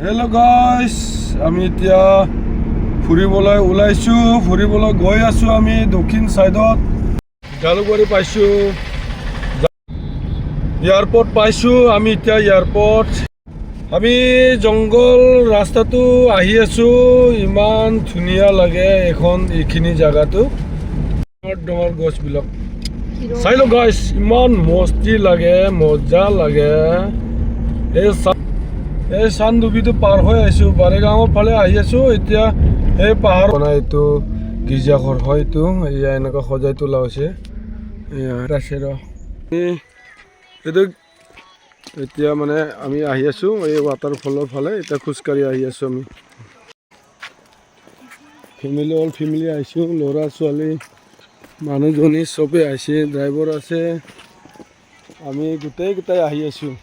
Hello' guys, আমি এতিয়া ফুৰিবলৈ ওলাইছোঁ, ফুৰিবলৈ গৈ আছোঁ। আমি দক্ষিণ ছাইডত জালুকবাৰী পাইছোঁ, এয়াৰপৰ্ট পাইছোঁ। আমি এতিয়া এয়াৰপৰ্ট, আমি জংঘল ৰাস্তাটো আহি আছোঁ। ইমান ধুনীয়া লাগে এইখিনি জেগাটো, ডাঙৰ গছবিলাক চাই লওক গাইজ, ইমান মস্তি লাগে, মজা লাগে। এই চানডুবিটো পাৰ হৈ আহিছোঁ, বাৰেগাঁৱৰ ফালে আহি আছোঁ। এতিয়া এই পাহাৰ বনাই, এইটো গীৰ্জাঘৰ হয়। এইটো এয়া এনেকুৱা সজাই তোলা হৈছে। এইটো এতিয়া মানে আমি আহি আছোঁ এই ৱাটাৰফলৰ ফালে। এতিয়া খোজকাঢ়ি আহি আছোঁ আমি, ফেমিলি আহিছোঁ, ল'ৰা ছোৱালী মানুহজনী চবেই আহিছে, ড্ৰাইভাৰ আছে, আমি গোটেইকেইটাই আহি আছোঁ।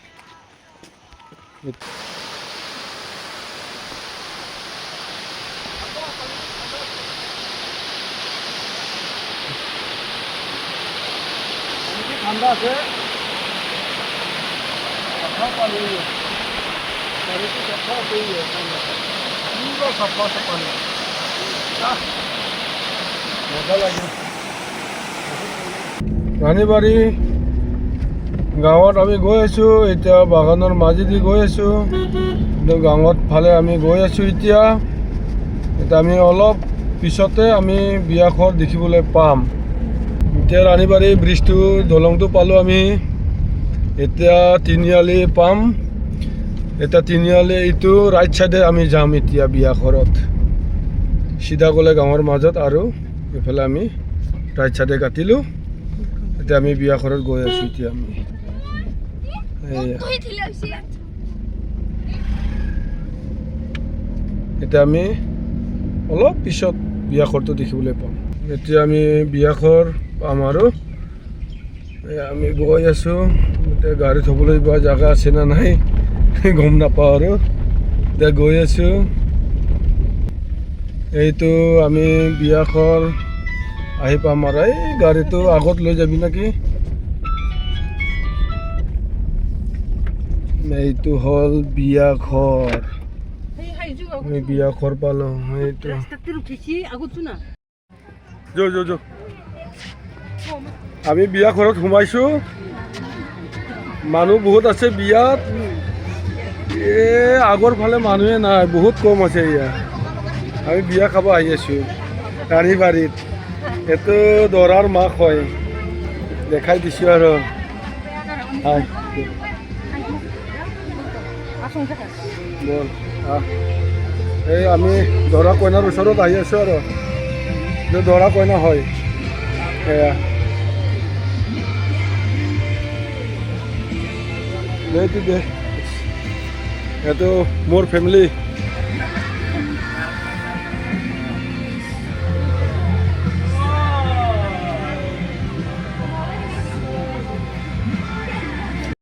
ঠান্ডা আছে, মজা লাগে। ৰাণীবাৰী গাঁৱত আমি গৈ আছোঁ, এতিয়া বাগানৰ মাজেদি গৈ আছোঁ। গাঁৱত ফালে আমি গৈ আছোঁ। এতিয়া আমি অলপ পিছতে আমি বিয়াঘৰ দেখিবলৈ পাম। এতিয়া ৰাণীবাৰী ব্ৰিজটো, দলংটো পালোঁ আমি। এতিয়া তিনিআলি পাম। এতিয়া তিনিআলি এইটো ৰাইট চাইডে আমি যাম এতিয়া বিয়াঘৰত। চিধা গ'লে গাঁৱৰ মাজত, আৰু এইফালে আমি ৰাইট চাইডে কাটিলোঁ। এতিয়া আমি বিয়াঘৰত গৈ আছোঁ। এতিয়া আমি এতিয়া আমি অলপ পিছত বিয়াঘৰটো দেখিবলৈ পাম। এতিয়া আমি বিয়াঘৰ পাম আৰু আমি গৈ আছোঁ। এতিয়া গাড়ী থ'বলৈ বা জেগা আছে না নাই গম নাপাওঁ আৰু এতিয়া গৈ আছোঁ। এইটো আমি বিয়াঘৰ আহি পাম আৰু এই গাড়ীটো আগত লৈ যাবি নেকি? এইটো হ'ল বিয়াঘৰ, আমি বিয়াঘৰ পালোঁ। এইটো আমি বিয়াঘৰত সোমাইছোঁ। মানুহ বহুত আছে বিয়াত। আগৰ ফালে মানুহে নাই, বহুত কম আছে ইয়াত। আমি বিয়া খাব আহি আছোঁ ৰাণীবাৰীত। এইটো দৰাৰ মাক হয়, দেখাই দিছোঁ আৰু এই আমি দৰা কইনাৰ ওচৰত আহি আছোঁ আৰু দৰা কইনা হয় এয়া। এইটো মোৰ ফেমিলি।